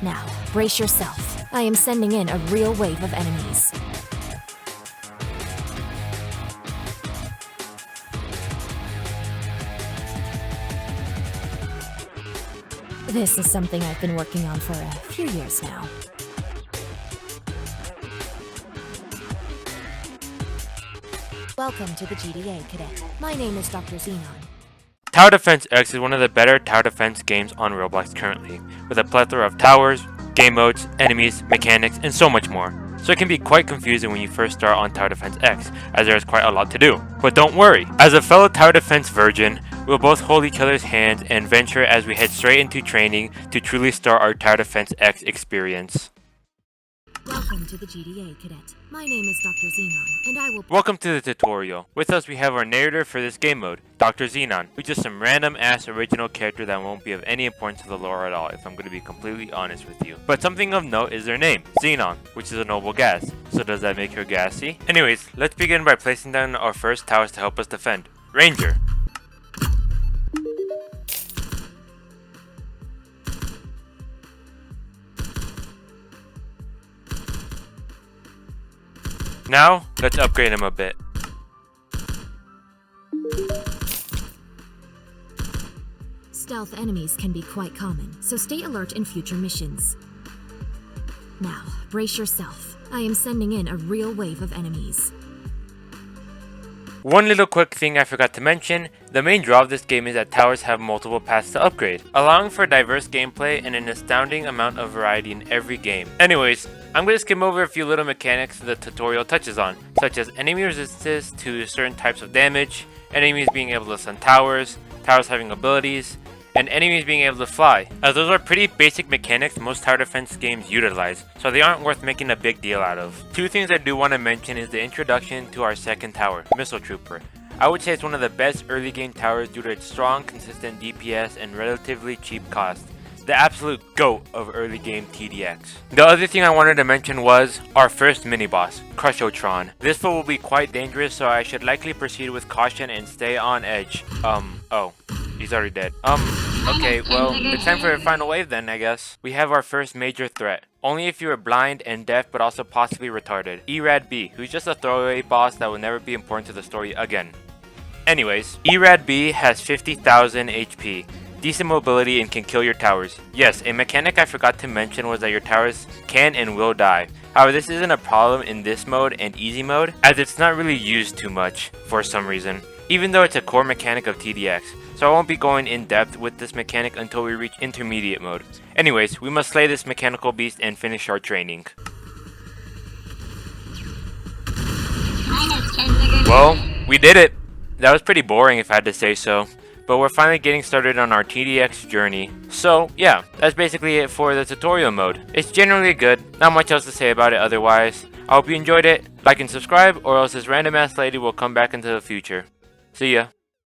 Now, brace yourself. I am sending in a real wave of enemies. This is something I've been working on for a few years now. Welcome to the TDX Cadet. My name is Dr. Xenon. Tower Defense X is one of the better tower defense games on Roblox currently, with a plethora of towers, game modes, enemies, mechanics, and so much more. So it can be quite confusing when you first start on Tower Defense X, as there is quite a lot to do. But don't worry, as a fellow Tower Defense virgin, we'll both hold each other's hands and venture as we head straight into training to truly start our Tower Defense X experience. Welcome to the TDX Cadet. My name is Dr. Xenon, and I will... Welcome to the tutorial. With us we have our narrator for this game mode, Dr. Xenon, who's just some random ass original character that won't be of any importance to the lore at all, if I'm going to be completely honest with you. But something of note is their name, Xenon, which is a noble gas. So does that make her gassy? Anyways, let's begin by placing down our first towers to help us defend. Ranger. Now, let's upgrade him a bit. Stealth enemies can be quite common, so stay alert in future missions. Now, brace yourself. I am sending in a real wave of enemies. One little quick thing I forgot to mention, the main draw of this game is that towers have multiple paths to upgrade, allowing for diverse gameplay and an astounding amount of variety in every game. Anyways, I'm going to skim over a few little mechanics the tutorial touches on, such as enemy resistance to certain types of damage, enemies being able to stun towers, towers having abilities, and enemies being able to fly, as those are pretty basic mechanics most tower defense games utilize, so they aren't worth making a big deal out of. Two things I do want to mention is the introduction to our second tower, Missile Trooper. I would say it's one of the best early game towers due to its strong, consistent DPS and relatively cheap cost. The absolute GOAT of early game TDX. The other thing I wanted to mention was our first mini-boss, Crushotron. This foe will be quite dangerous, so I should likely proceed with caution and stay on edge. Oh, he's already dead. Okay, well, it's time for a final wave then, I guess. We have our first major threat. Only if you are blind and deaf, but also possibly retarded. Erad B, who's just a throwaway boss that will never be important to the story again. Anyways, Erad B has 50,000 HP. Decent mobility and can kill your towers. Yes, a mechanic I forgot to mention was that your towers can and will die. However, this isn't a problem in this mode and easy mode, as it's not really used too much for some reason, even though it's a core mechanic of TDX, so I won't be going in depth with this mechanic until we reach intermediate mode. Anyways, we must slay this mechanical beast and finish our training. Well, we did it! That was pretty boring if I had to say so. But we're finally getting started on our TDX journey. So yeah, that's basically it for the tutorial mode. It's generally good, not much else to say about it otherwise. I hope you enjoyed it, like and subscribe, or else this random ass lady will come back into the future. See ya.